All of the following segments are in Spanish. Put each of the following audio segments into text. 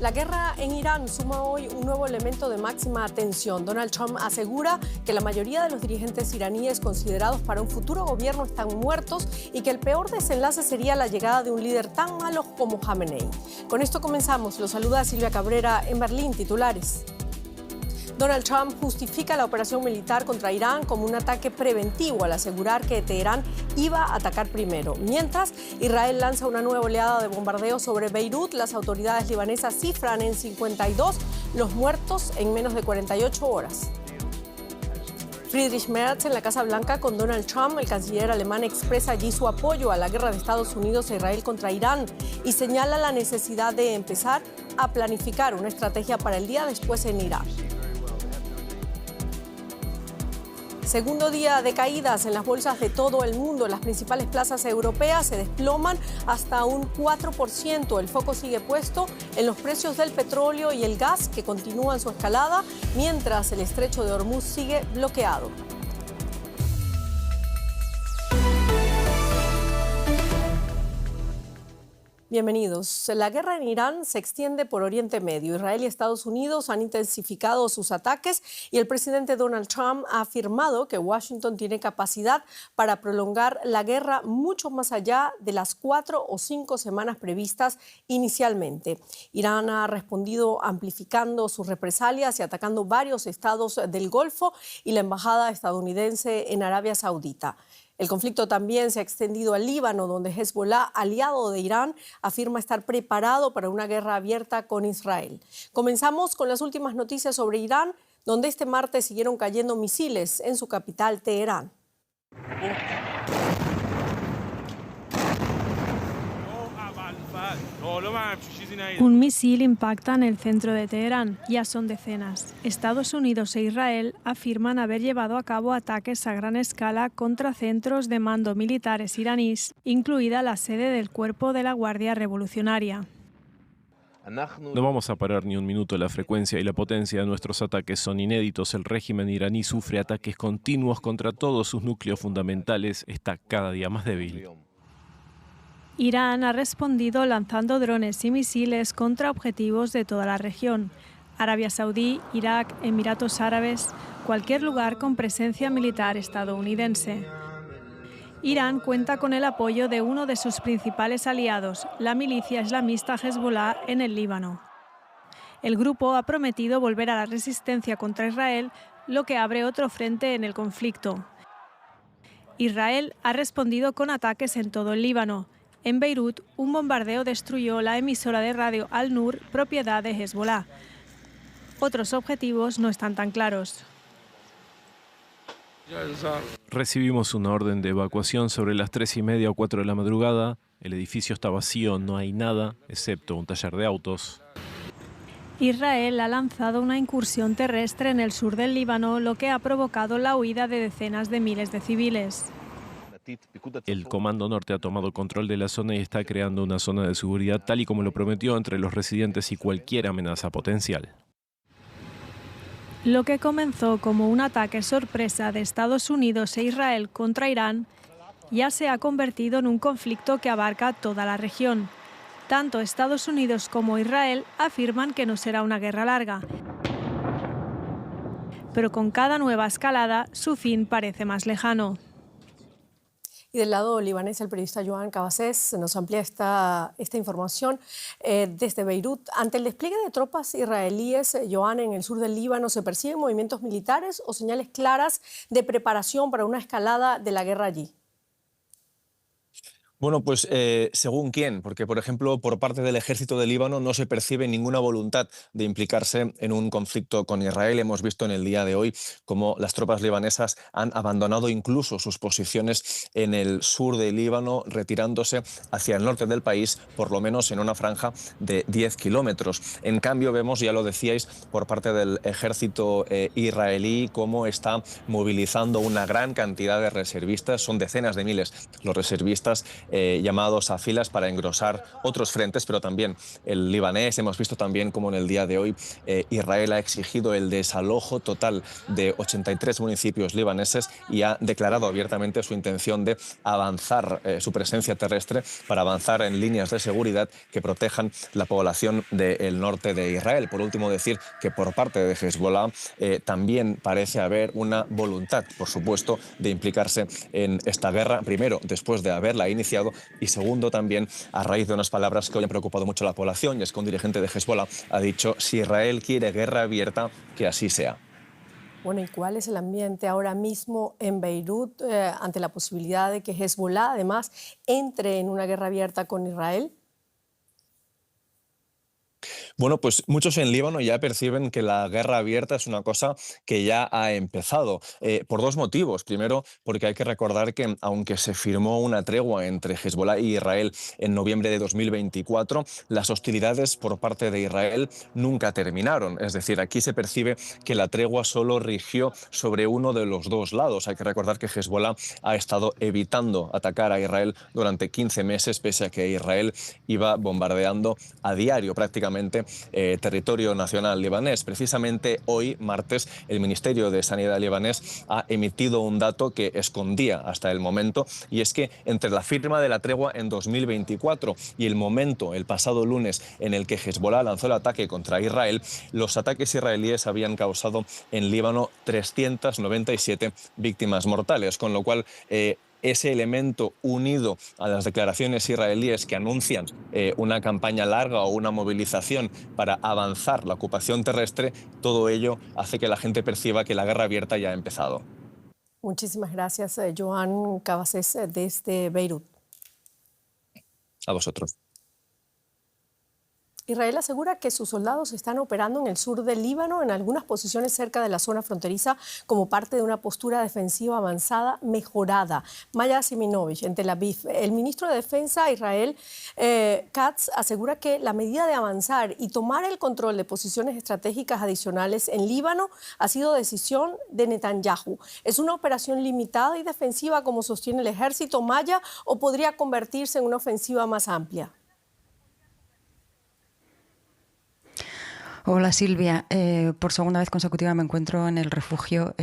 La guerra en Irán suma hoy un nuevo elemento de máxima tensión. Donald Trump asegura que la mayoría de los dirigentes iraníes considerados para un futuro gobierno están muertos y que el peor desenlace sería la llegada de un líder tan malo como Khamenei. Con esto comenzamos. Los saluda Silvia Cabrera en Berlín. Titulares. Donald Trump justifica la operación militar contra Irán como un ataque preventivo al asegurar que Teherán iba a atacar primero. Mientras, Israel lanza una nueva oleada de bombardeos sobre Beirut. Las autoridades libanesas cifran en 52 los muertos en menos de 48 horas. Friedrich Merz en la Casa Blanca con Donald Trump. El canciller alemán expresa allí su apoyo a la guerra de Estados Unidos e Israel contra Irán y señala la necesidad de empezar a planificar una estrategia para el día después en Irán. Segundo día de caídas en las bolsas de todo el mundo. Las principales plazas europeas se desploman hasta un 4%. El foco sigue puesto en los precios del petróleo y el gas, que continúan su escalada, mientras el estrecho de Hormuz sigue bloqueado. Bienvenidos. La guerra en Irán se extiende por Oriente Medio. Israel y Estados Unidos han intensificado sus ataques y el presidente Donald Trump ha afirmado que Washington tiene capacidad para prolongar la guerra mucho más allá de las 4 o 5 semanas previstas inicialmente. Irán ha respondido amplificando sus represalias y atacando varios estados del Golfo y la embajada estadounidense en Arabia Saudita. El conflicto también se ha extendido al Líbano, donde Hezbollah, aliado de Irán, afirma estar preparado para una guerra abierta con Israel. Comenzamos con las últimas noticias sobre Irán, donde este martes siguieron cayendo misiles en su capital, Teherán. Un misil impacta en el centro de Teherán. Ya son decenas. Estados Unidos e Israel afirman haber llevado a cabo ataques a gran escala contra centros de mando militares iraníes, incluida la sede del Cuerpo de la Guardia Revolucionaria. No vamos a parar ni un minuto. La frecuencia y la potencia de nuestros ataques son inéditos. El régimen iraní sufre ataques continuos contra todos sus núcleos fundamentales. Está cada día más débil. Irán ha respondido lanzando drones y misiles contra objetivos de toda la región. Arabia Saudí, Irak, Emiratos Árabes, cualquier lugar con presencia militar estadounidense. Irán cuenta con el apoyo de uno de sus principales aliados, la milicia islamista Hezbollah en el Líbano. El grupo ha prometido volver a la resistencia contra Israel, lo que abre otro frente en el conflicto. Israel ha respondido con ataques en todo el Líbano. En Beirut, un bombardeo destruyó la emisora de radio Al-Nur, propiedad de Hezbollah. Otros objetivos no están tan claros. Recibimos una orden de evacuación sobre las 3:30 o 4 de la madrugada. El edificio está vacío, no hay nada, excepto un taller de autos. Israel ha lanzado una incursión terrestre en el sur del Líbano, lo que ha provocado la huida de decenas de miles de civiles. El Comando Norte ha tomado control de la zona y está creando una zona de seguridad tal y como lo prometió entre los residentes y cualquier amenaza potencial. Lo que comenzó como un ataque sorpresa de Estados Unidos e Israel contra Irán ya se ha convertido en un conflicto que abarca toda la región. Tanto Estados Unidos como Israel afirman que no será una guerra larga. Pero con cada nueva escalada, su fin parece más lejano. Y del lado libanés, el periodista Joan Cabasés nos amplía esta información desde Beirut. Ante el despliegue de tropas israelíes, Joan, en el sur del Líbano, ¿se perciben movimientos militares o señales claras de preparación para una escalada de la guerra allí? Bueno, pues según quién, porque por ejemplo por parte del ejército de Líbano no se percibe ninguna voluntad de implicarse en un conflicto con Israel. Hemos visto en el día de hoy cómo las tropas libanesas han abandonado incluso sus posiciones en el sur de Líbano, retirándose hacia el norte del país, por lo menos en una franja de 10 kilómetros. En cambio vemos, ya lo decíais, por parte del ejército israelí cómo está movilizando una gran cantidad de reservistas, son decenas de miles los reservistas llamados a filas para engrosar otros frentes, pero también el libanés. Hemos visto también cómo en el día de hoy Israel ha exigido el desalojo total de 83 municipios libaneses y ha declarado abiertamente su intención de avanzar su presencia terrestre para avanzar en líneas de seguridad que protejan la población del norte de Israel. Por último, decir que por parte de Hezbollah también parece haber una voluntad, por supuesto, de implicarse en esta guerra, primero, después de haberla iniciado, y segundo, también a raíz de unas palabras que hoy han preocupado mucho a la población, y es que un dirigente de Hezbollah ha dicho: si Israel quiere guerra abierta, que así sea. Bueno, ¿y cuál es el ambiente ahora mismo en Beirut ante la posibilidad de que Hezbollah, además, entre en una guerra abierta con Israel? Bueno, pues muchos en Líbano ya perciben que la guerra abierta es una cosa que ya ha empezado, por dos motivos. Primero, porque hay que recordar que aunque se firmó una tregua entre Hezbollah y Israel en noviembre de 2024, las hostilidades por parte de Israel nunca terminaron. Es decir, aquí se percibe que la tregua solo rigió sobre uno de los dos lados. Hay que recordar que Hezbollah ha estado evitando atacar a Israel durante 15 meses, pese a que Israel iba bombardeando a diario prácticamente territorio nacional libanés. Precisamente hoy, martes, el Ministerio de Sanidad libanés ha emitido un dato que escondía hasta el momento, y es que entre la firma de la tregua en 2024 y el momento, el pasado lunes, en el que Hezbollah lanzó el ataque contra Israel, los ataques israelíes habían causado en Líbano 397 víctimas mortales, con lo cual ese elemento, unido a las declaraciones israelíes que anuncian una campaña larga o una movilización para avanzar la ocupación terrestre, todo ello hace que la gente perciba que la guerra abierta ya ha empezado. Muchísimas gracias, Joan Cabasés, desde Beirut. A vosotros. Israel asegura que sus soldados están operando en el sur del Líbano, en algunas posiciones cerca de la zona fronteriza, como parte de una postura defensiva avanzada mejorada. Maya Siminovich, en Tel Aviv. El ministro de Defensa, Israel Katz, asegura que la medida de avanzar y tomar el control de posiciones estratégicas adicionales en Líbano ha sido decisión de Netanyahu. ¿Es una operación limitada y defensiva, como sostiene el ejército, Maya, o podría convertirse en una ofensiva más amplia? Hola Silvia, por segunda vez consecutiva me encuentro en el refugio,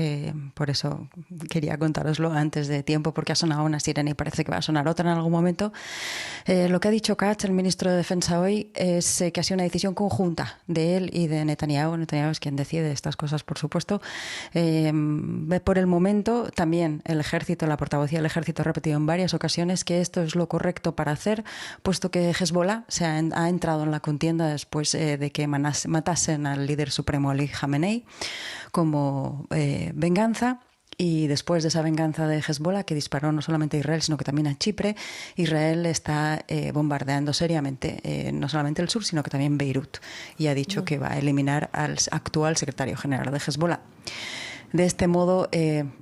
por eso quería contároslo antes de tiempo, porque ha sonado una sirena y parece que va a sonar otra en algún momento. Lo que ha dicho Katz, el ministro de Defensa, hoy es que ha sido una decisión conjunta de él y de Netanyahu. Netanyahu es quien decide estas cosas, por supuesto. Por el momento, también el ejército, la portavocía del ejército ha repetido en varias ocasiones que esto es lo correcto para hacer, puesto que Hezbollah ha entrado en la contienda después de que matasen al líder supremo Ali Khamenei como venganza. Y después de esa venganza de Hezbollah, que disparó no solamente a Israel, sino que también a Chipre, Israel está bombardeando seriamente no solamente el sur, sino que también Beirut. Y ha dicho que va a eliminar al actual secretario general de Hezbollah. De este modo,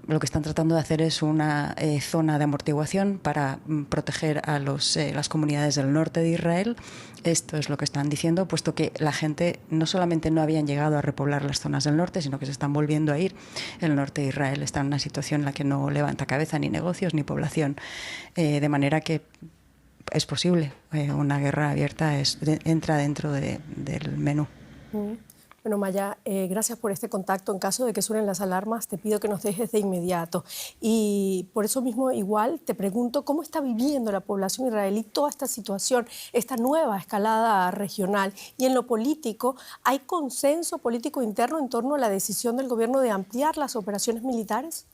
lo que están tratando de hacer es una zona de amortiguación para proteger a las comunidades del norte de Israel. Esto es lo que están diciendo, puesto que la gente no solamente no habían llegado a repoblar las zonas del norte, sino que se están volviendo a ir. El norte de Israel está en una situación en la que no levanta cabeza ni negocios ni población, de manera que es posible. Una guerra abierta entra dentro del menú. Bueno, Maya, gracias por este contacto. En caso de que suenen las alarmas, te pido que nos dejes de inmediato. Y por eso mismo, igual, te pregunto, ¿cómo está viviendo la población israelí toda esta situación, esta nueva escalada regional? Y en lo político, ¿hay consenso político interno en torno a la decisión del gobierno de ampliar las operaciones militares?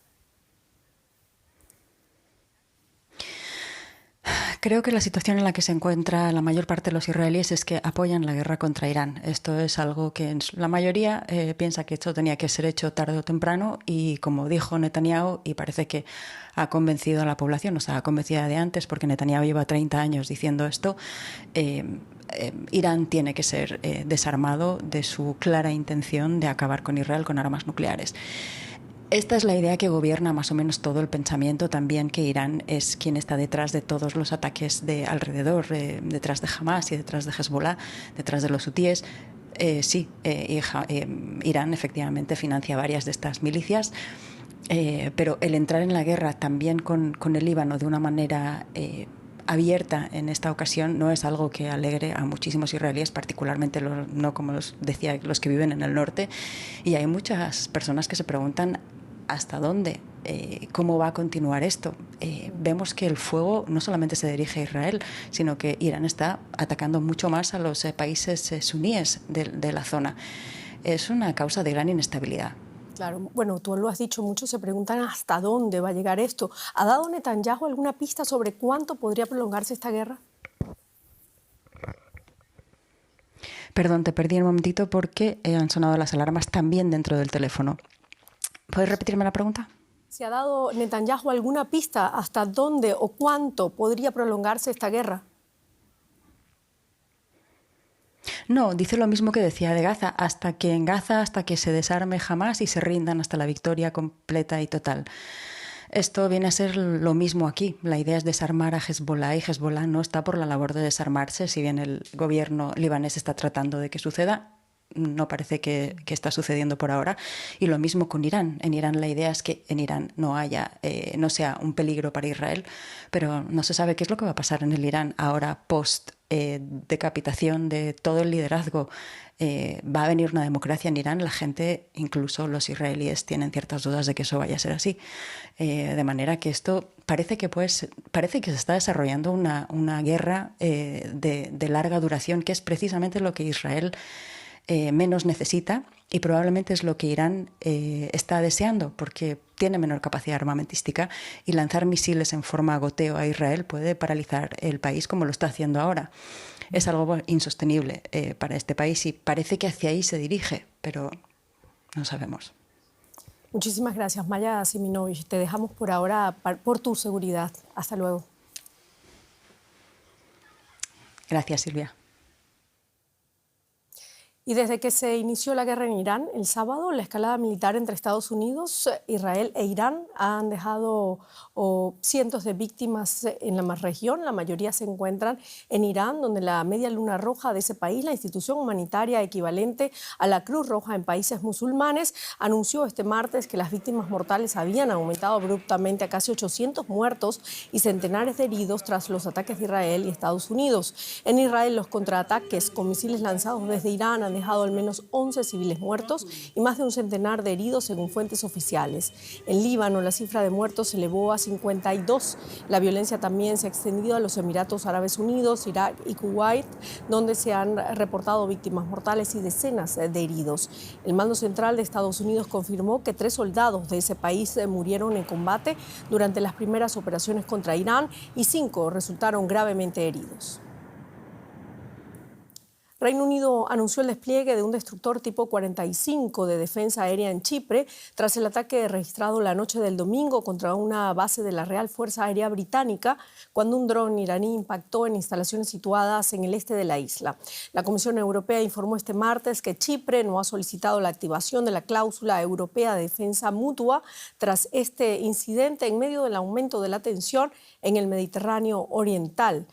Creo que la situación en la que se encuentra la mayor parte de los israelíes es que apoyan la guerra contra Irán. Esto es algo que la mayoría piensa que esto tenía que ser hecho tarde o temprano, y como dijo Netanyahu, y parece que ha convencido a la población, no estaba convencida de antes porque Netanyahu lleva 30 años diciendo esto, Irán tiene que ser desarmado de su clara intención de acabar con Israel con armas nucleares. Esta es la idea que gobierna más o menos todo el pensamiento, también que Irán es quien está detrás de todos los ataques de alrededor, detrás de Hamas y detrás de Hezbollah, detrás de los hutíes. Irán efectivamente financia varias de estas milicias, pero el entrar en la guerra también con el Líbano de una manera abierta en esta ocasión no es algo que alegre a muchísimos israelíes, particularmente no como decía, los que viven en el norte. Y hay muchas personas que se preguntan hasta dónde, cómo va a continuar esto. Vemos que el fuego no solamente se dirige a Israel, sino que Irán está atacando mucho más a los países suníes de la zona. Es una causa de gran inestabilidad. Claro, bueno, tú lo has dicho, muchos se preguntan hasta dónde va a llegar esto. ¿Ha dado Netanyahu alguna pista sobre cuánto podría prolongarse esta guerra? Perdón, te perdí un momentito porque han sonado las alarmas también dentro del teléfono. ¿Puedes repetirme la pregunta? ¿Se ha dado Netanyahu alguna pista hasta dónde o cuánto podría prolongarse esta guerra? No, dice lo mismo que decía de Gaza, hasta que se desarme Hamás y se rindan hasta la victoria completa y total. Esto viene a ser lo mismo aquí. La idea es desarmar a Hezbollah y Hezbollah no está por la labor de desarmarse, si bien el gobierno libanés está tratando de que suceda. No parece que está sucediendo por ahora. Y lo mismo con Irán. En Irán la idea es que en Irán no sea un peligro para Israel, pero no se sabe qué es lo que va a pasar en el Irán ahora post decapitación de todo el liderazgo. Va a venir una democracia en Irán. La gente, incluso los israelíes, tienen ciertas dudas de que eso vaya a ser así. De manera que esto parece que se está desarrollando una guerra de larga duración, que es precisamente lo que Israel menos necesita, y probablemente es lo que Irán está deseando, porque tiene menor capacidad armamentística, y lanzar misiles en forma goteo a Israel puede paralizar el país como lo está haciendo ahora. Es algo insostenible para este país y parece que hacia ahí se dirige, pero no sabemos. Muchísimas gracias, Maya Siminovich. Te dejamos por ahora por tu seguridad. Hasta luego. Gracias, Silvia. Y desde que se inició la guerra en Irán, el sábado, la escalada militar entre Estados Unidos, Israel e Irán han dejado cientos de víctimas en la región. La mayoría se encuentran en Irán, donde la Media Luna Roja de ese país, la institución humanitaria equivalente a la Cruz Roja en países musulmanes, anunció este martes que las víctimas mortales habían aumentado abruptamente a casi 800 muertos y centenares de heridos tras los ataques de Israel y Estados Unidos. En Israel, los contraataques con misiles lanzados desde Irán han dejado al menos 11 civiles muertos y más de un centenar de heridos, según fuentes oficiales. En Líbano, la cifra de muertos se elevó a 52. La violencia también se ha extendido a los Emiratos Árabes Unidos, Irak y Kuwait, donde se han reportado víctimas mortales y decenas de heridos. El mando central de Estados Unidos confirmó que 3 soldados de ese país murieron en combate durante las primeras operaciones contra Irán y 5 resultaron gravemente heridos. Reino Unido anunció el despliegue de un destructor tipo 45 de defensa aérea en Chipre tras el ataque registrado la noche del domingo contra una base de la Real Fuerza Aérea Británica cuando un dron iraní impactó en instalaciones situadas en el este de la isla. La Comisión Europea informó este martes que Chipre no ha solicitado la activación de la cláusula europea de defensa mutua tras este incidente en medio del aumento de la tensión en el Mediterráneo oriental.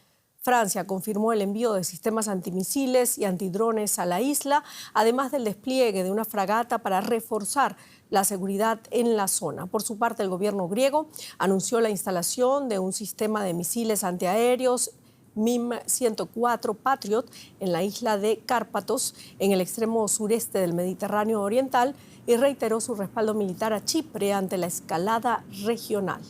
Francia confirmó el envío de sistemas antimisiles y antidrones a la isla, además del despliegue de una fragata para reforzar la seguridad en la zona. Por su parte, el gobierno griego anunció la instalación de un sistema de misiles antiaéreos MIM-104 Patriot en la isla de Cárpatos, en el extremo sureste del Mediterráneo oriental, y reiteró su respaldo militar a Chipre ante la escalada regional.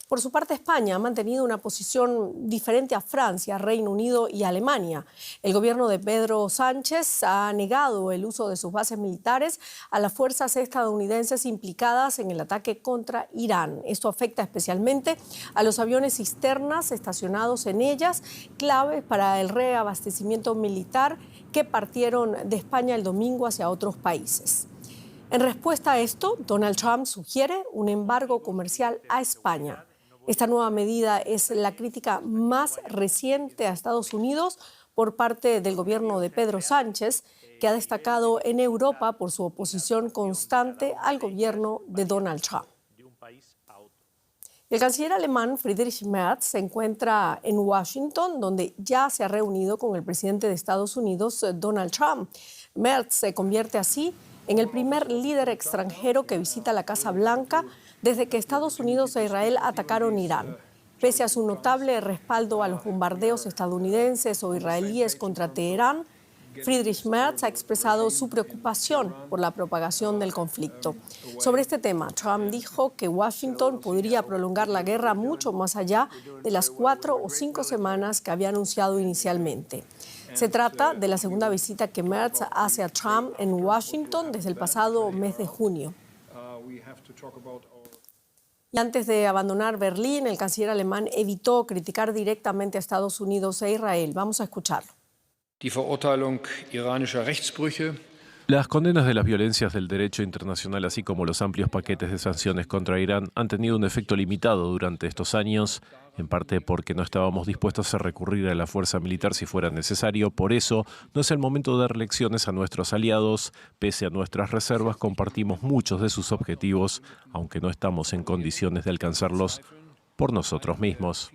Por su parte, España ha mantenido una posición diferente a Francia, Reino Unido y Alemania. El gobierno de Pedro Sánchez ha negado el uso de sus bases militares a las fuerzas estadounidenses implicadas en el ataque contra Irán. Esto afecta especialmente a los aviones cisternas estacionados en ellas, claves para el reabastecimiento militar que partieron de España el domingo hacia otros países. En respuesta a esto, Donald Trump sugiere un embargo comercial a España. Esta nueva medida es la crítica más reciente a Estados Unidos por parte del gobierno de Pedro Sánchez, que ha destacado en Europa por su oposición constante al gobierno de Donald Trump. El canciller alemán Friedrich Merz se encuentra en Washington, donde ya se ha reunido con el presidente de Estados Unidos, Donald Trump. Merz se convierte así en el primer líder extranjero que visita la Casa Blanca desde que Estados Unidos e Israel atacaron Irán. Pese a su notable respaldo a los bombardeos estadounidenses o israelíes contra Teherán, Friedrich Merz ha expresado su preocupación por la propagación del conflicto. Sobre este tema, Trump dijo que Washington podría prolongar la guerra mucho más allá de las 4 o 5 semanas que había anunciado inicialmente. Se trata de la segunda visita que Merz hace a Trump en Washington desde el pasado mes de junio. Y antes de abandonar Berlín, el canciller alemán evitó criticar directamente a Estados Unidos e Israel. Vamos a escucharlo. Las condenas de las violencias del derecho internacional, así como los amplios paquetes de sanciones contra Irán, han tenido un efecto limitado durante estos años, en parte porque no estábamos dispuestos a recurrir a la fuerza militar si fuera necesario. Por eso, no es el momento de dar lecciones a nuestros aliados. Pese a nuestras reservas, compartimos muchos de sus objetivos, aunque no estamos en condiciones de alcanzarlos por nosotros mismos.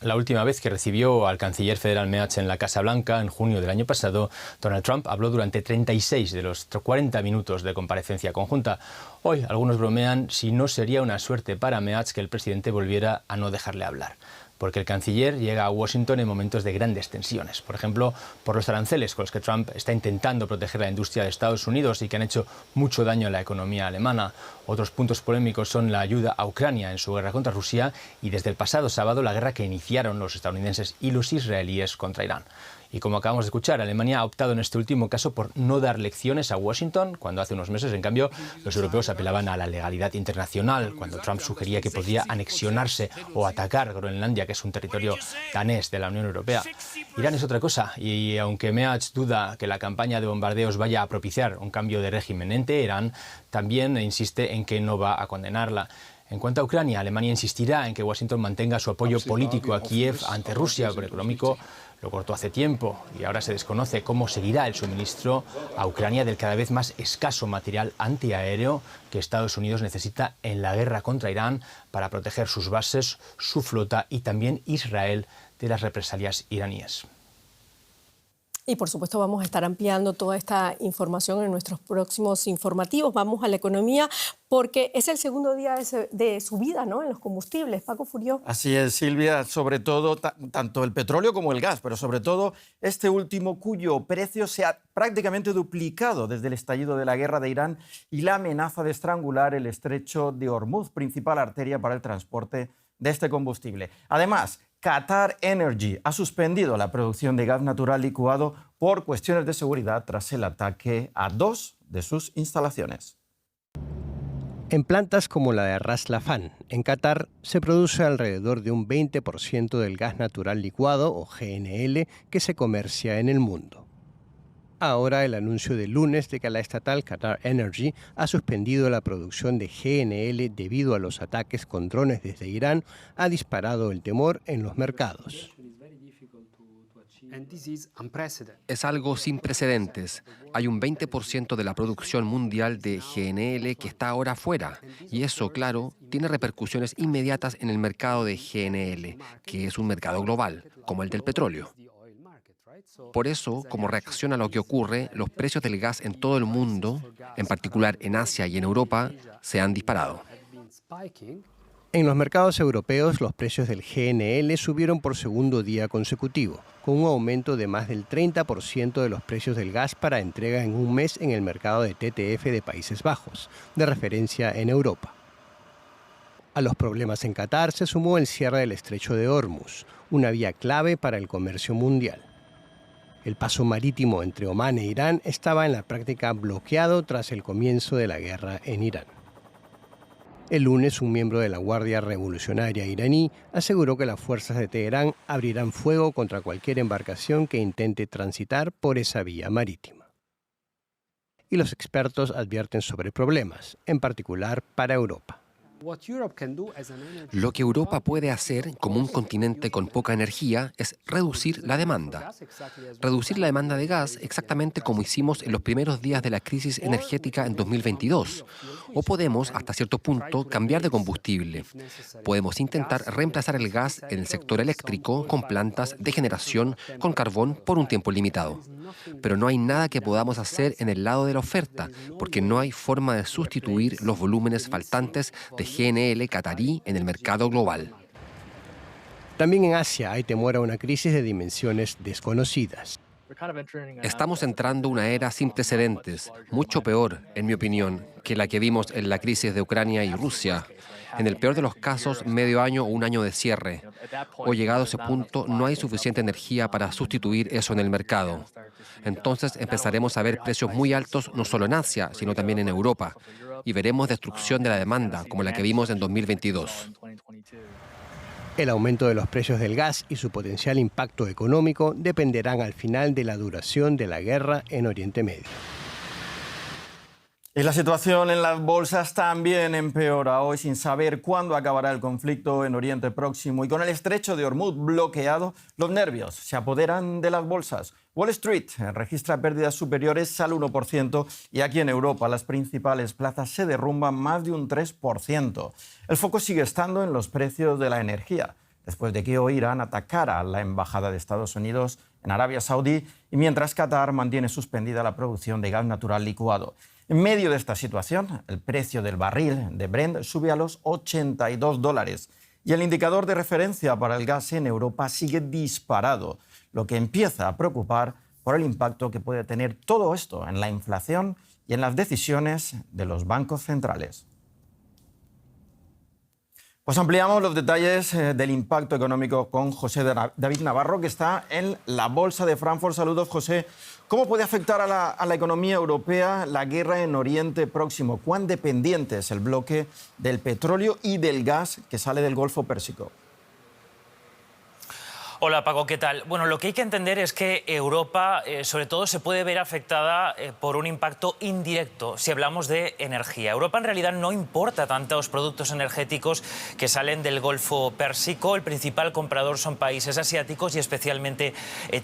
La última vez que recibió al canciller federal Merz en la Casa Blanca, en junio del año pasado, Donald Trump habló durante 36 de los 40 minutos de comparecencia conjunta. Hoy, algunos bromean si no sería una suerte para Merz que el presidente volviera a no dejarle hablar, porque el canciller llega a Washington en momentos de grandes tensiones. Por ejemplo, por los aranceles con los que Trump está intentando proteger la industria de Estados Unidos y que han hecho mucho daño a la economía alemana. Otros puntos polémicos son la ayuda a Ucrania en su guerra contra Rusia y desde el pasado sábado la guerra que iniciaron los estadounidenses y los israelíes contra Irán. Y como acabamos de escuchar, Alemania ha optado en este último caso por no dar lecciones a Washington, cuando hace unos meses, en cambio, los europeos apelaban a la legalidad internacional, cuando Trump sugería que podría anexionarse o atacar Groenlandia, que es un territorio danés de la Unión Europea. Irán es otra cosa, y aunque Merz duda que la campaña de bombardeos vaya a propiciar un cambio de régimen en Teherán, también insiste en que no va a condenarla. En cuanto a Ucrania, Alemania insistirá en que Washington mantenga su apoyo político a Kiev ante Rusia, pero económico lo cortó hace tiempo y ahora se desconoce cómo seguirá el suministro a Ucrania del cada vez más escaso material antiaéreo que Estados Unidos necesita en la guerra contra Irán para proteger sus bases, su flota y también Israel de las represalias iraníes. Y por supuesto vamos a estar ampliando toda esta información en nuestros próximos informativos. Vamos a la economía porque es el segundo día de subida, ¿no?, en los combustibles. Paco Furió. Así es, Silvia, sobre todo tanto el petróleo como el gas, pero sobre todo este último cuyo precio se ha prácticamente duplicado desde el estallido de la guerra de Irán y la amenaza de estrangular el estrecho de Hormuz, principal arteria para el transporte de este combustible. Además, Qatar Energy ha suspendido la producción de gas natural licuado por cuestiones de seguridad tras el ataque a 2 de sus instalaciones. En plantas como la de Ras Laffan, en Qatar, se produce alrededor de un 20% del gas natural licuado, o GNL, que se comercia en el mundo. Ahora el anuncio del lunes de que la estatal Qatar Energy ha suspendido la producción de GNL debido a los ataques con drones desde Irán ha disparado el temor en los mercados. Es algo sin precedentes. Hay un 20% de la producción mundial de GNL que está ahora fuera. Y eso, claro, tiene repercusiones inmediatas en el mercado de GNL, que es un mercado global, como el del petróleo. Por eso, como reacción a lo que ocurre, los precios del gas en todo el mundo, en particular en Asia y en Europa, se han disparado. En los mercados europeos, los precios del GNL subieron por segundo día consecutivo, con un aumento de más del 30% de los precios del gas para entrega en un mes en el mercado de TTF de Países Bajos, de referencia en Europa. A los problemas en Qatar se sumó el cierre del estrecho de Hormuz, una vía clave para el comercio mundial. El paso marítimo entre Omán e Irán estaba en la práctica bloqueado tras el comienzo de la guerra en Irán. El lunes, un miembro de la Guardia Revolucionaria iraní aseguró que las fuerzas de Teherán abrirán fuego contra cualquier embarcación que intente transitar por esa vía marítima. Y los expertos advierten sobre problemas, en particular para Europa. Lo que Europa puede hacer como un continente con poca energía es reducir la demanda. Reducir la demanda de gas exactamente como hicimos en los primeros días de la crisis energética en 2022. O podemos, hasta cierto punto, cambiar de combustible. Podemos intentar reemplazar el gas en el sector eléctrico con plantas de generación con carbón por un tiempo limitado. Pero no hay nada que podamos hacer en el lado de la oferta, porque no hay forma de sustituir los volúmenes faltantes de GNL catarí en el mercado global. También en Asia hay temor a una crisis de dimensiones desconocidas. Estamos entrando una era sin precedentes, mucho peor, en mi opinión, que la que vimos en la crisis de Ucrania y Rusia. En el peor de los casos, medio año o un año de cierre. O llegado a ese punto, no hay suficiente energía para sustituir eso en el mercado. Entonces empezaremos a ver precios muy altos no solo en Asia, sino también en Europa. Y veremos destrucción de la demanda, como la que vimos en 2022. El aumento de los precios del gas y su potencial impacto económico dependerán al final de la duración de la guerra en Oriente Medio. Y la situación en las bolsas también empeora hoy sin saber cuándo acabará el conflicto en Oriente Próximo y con el estrecho de Hormuz bloqueado, los nervios se apoderan de las bolsas. Wall Street registra pérdidas superiores al 1% y aquí en Europa las principales plazas se derrumban más de un 3%. El foco sigue estando en los precios de la energía, después de que hoy Irán atacara la embajada de Estados Unidos en Arabia Saudí y mientras Qatar mantiene suspendida la producción de gas natural licuado. En medio de esta situación, el precio del barril de Brent sube a los $82 y el indicador de referencia para el gas en Europa sigue disparado, lo que empieza a preocupar por el impacto que puede tener todo esto en la inflación y en las decisiones de los bancos centrales. Pues ampliamos los detalles del impacto económico con José David Navarro, que está en la Bolsa de Frankfurt. Saludos, José. ¿Cómo puede afectar a la economía europea la guerra en Oriente Próximo? ¿Cuán dependiente es el bloque del petróleo y del gas que sale del Golfo Pérsico? Hola Paco, ¿qué tal? Bueno, lo que hay que entender es que Europa sobre todo se puede ver afectada por un impacto indirecto si hablamos de energía. Europa en realidad no importa tantos productos energéticos que salen del Golfo Pérsico. El principal comprador son países asiáticos y especialmente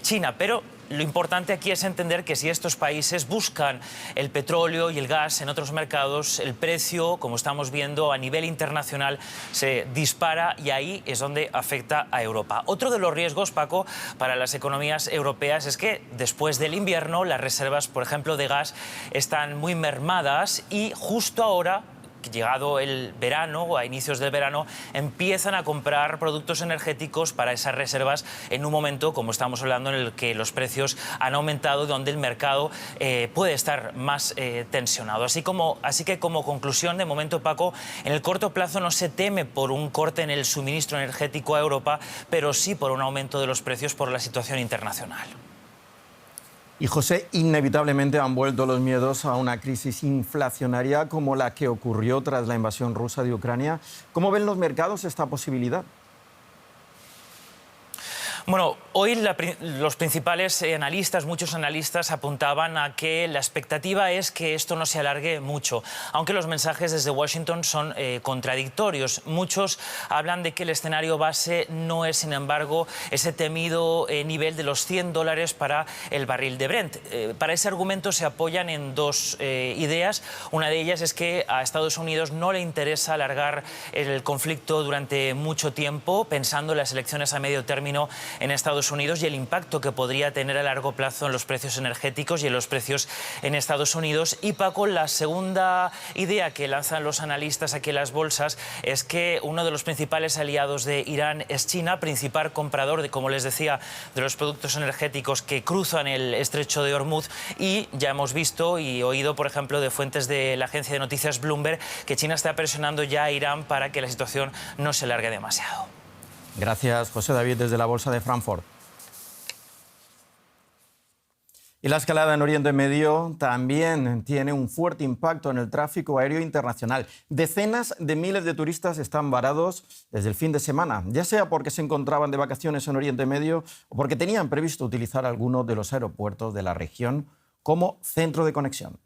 China, pero lo importante aquí es entender que si estos países buscan el petróleo y el gas en otros mercados, el precio, como estamos viendo a nivel internacional, se dispara y ahí es donde afecta a Europa. Otro de los riesgos, Paco, para las economías europeas es que después del invierno las reservas, por ejemplo, de gas están muy mermadas y justo ahora, llegado el verano o a inicios del verano, empiezan a comprar productos energéticos para esas reservas en un momento, como estamos hablando, en el que los precios han aumentado, donde el mercado puede estar más tensionado. Así que como conclusión, de momento, Paco, en el corto plazo no se teme por un corte en el suministro energético a Europa, pero sí por un aumento de los precios por la situación internacional. Y José, inevitablemente han vuelto los miedos a una crisis inflacionaria como la que ocurrió tras la invasión rusa de Ucrania. ¿Cómo ven los mercados esta posibilidad? Bueno, hoy los principales analistas, muchos analistas, apuntaban a que la expectativa es que esto no se alargue mucho, aunque los mensajes desde Washington son contradictorios. Muchos hablan de que el escenario base no es, sin embargo, ese temido nivel de los $100 para el barril de Brent. Para ese argumento se apoyan en dos ideas. Una de ellas es que a Estados Unidos no le interesa alargar el conflicto durante mucho tiempo, pensando en las elecciones a medio término en Estados Unidos y el impacto que podría tener a largo plazo en los precios energéticos y en los precios en Estados Unidos. Y Paco, la segunda idea que lanzan los analistas aquí en las bolsas es que uno de los principales aliados de Irán es China, principal comprador, como les decía, de los productos energéticos que cruzan el estrecho de Hormuz, y ya hemos visto y oído, por ejemplo, de fuentes de la agencia de noticias Bloomberg, que China está presionando ya a Irán para que la situación no se alargue demasiado. Gracias, José David, desde la Bolsa de Frankfurt. Y la escalada en Oriente Medio también tiene un fuerte impacto en el tráfico aéreo internacional. Decenas de miles de turistas están varados desde el fin de semana, ya sea porque se encontraban de vacaciones en Oriente Medio o porque tenían previsto utilizar alguno de los aeropuertos de la región como centro de conexión.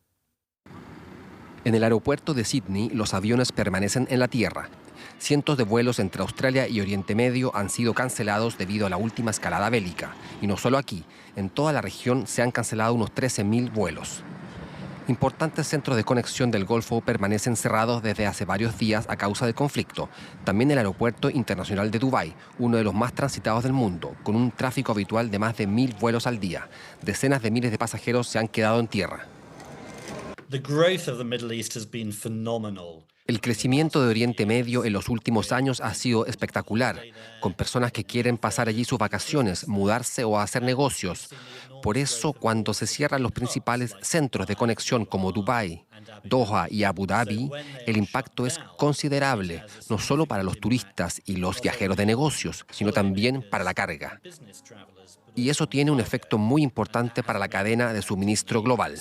En el aeropuerto de Sydney, los aviones permanecen en la tierra. Cientos de vuelos entre Australia y Oriente Medio han sido cancelados debido a la última escalada bélica. Y no solo aquí, en toda la región se han cancelado unos 13.000 vuelos. Importantes centros de conexión del Golfo permanecen cerrados desde hace varios días a causa del conflicto. También el aeropuerto internacional de Dubái, uno de los más transitados del mundo, con un tráfico habitual de más de 1000 vuelos al día. Decenas de miles de pasajeros se han quedado en tierra. El crecimiento de Oriente Medio en los últimos años ha sido espectacular, con personas que quieren pasar allí sus vacaciones, mudarse o hacer negocios. Por eso, cuando se cierran los principales centros de conexión como Dubái, Doha y Abu Dhabi, el impacto es considerable, no solo para los turistas y los viajeros de negocios, sino también para la carga. Y eso tiene un efecto muy importante para la cadena de suministro global.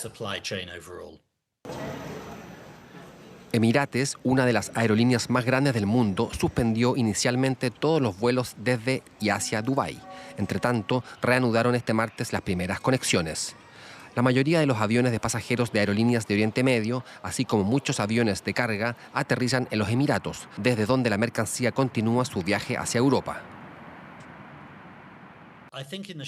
Emirates, una de las aerolíneas más grandes del mundo, suspendió inicialmente todos los vuelos desde y hacia Dubái. Entre tanto, reanudaron este martes las primeras conexiones. La mayoría de los aviones de pasajeros de aerolíneas de Oriente Medio, así como muchos aviones de carga, aterrizan en los Emiratos, desde donde la mercancía continúa su viaje hacia Europa.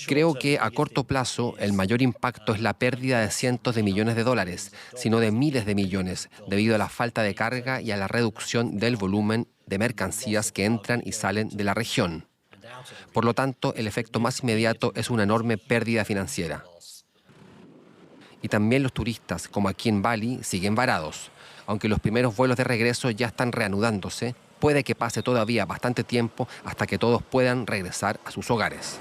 Creo que a corto plazo el mayor impacto es la pérdida de cientos de millones de dólares, sino de miles de millones, debido a la falta de carga y a la reducción del volumen de mercancías que entran y salen de la región. Por lo tanto, el efecto más inmediato es una enorme pérdida financiera. Y también los turistas, como aquí en Bali, siguen varados. Aunque los primeros vuelos de regreso ya están reanudándose, puede que pase todavía bastante tiempo hasta que todos puedan regresar a sus hogares.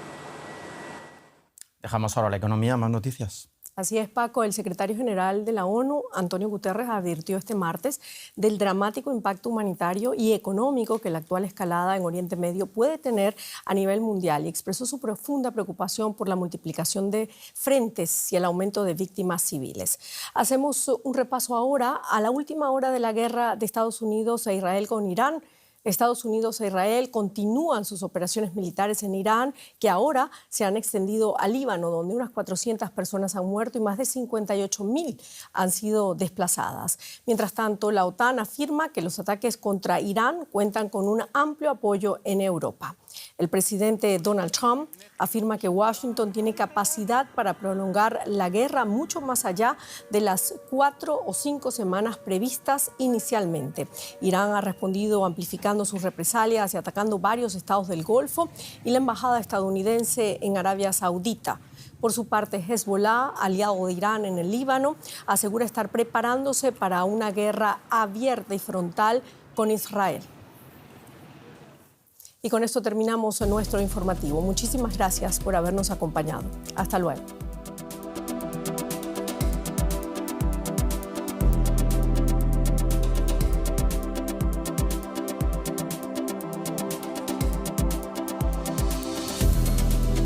Dejamos ahora la economía, más noticias. Así es, Paco. El secretario general de la ONU, Antonio Guterres, advirtió este martes del dramático impacto humanitario y económico que la actual escalada en Oriente Medio puede tener a nivel mundial y expresó su profunda preocupación por la multiplicación de frentes y el aumento de víctimas civiles. Hacemos un repaso ahora a la última hora de la guerra de Estados Unidos e Israel con Irán. Estados Unidos e Israel continúan sus operaciones militares en Irán, que ahora se han extendido al Líbano, donde unas 400 personas han muerto y más de 58.000 han sido desplazadas. Mientras tanto, la OTAN afirma que los ataques contra Irán cuentan con un amplio apoyo en Europa. El presidente Donald Trump afirma que Washington tiene capacidad para prolongar la guerra mucho más allá de las 4 o 5 semanas previstas inicialmente. Irán ha respondido amplificando sus represalias y atacando varios estados del Golfo y la embajada estadounidense en Arabia Saudita. Por su parte, Hezbollah, aliado de Irán en el Líbano, asegura estar preparándose para una guerra abierta y frontal con Israel. Y con esto terminamos nuestro informativo. Muchísimas gracias por habernos acompañado. Hasta luego.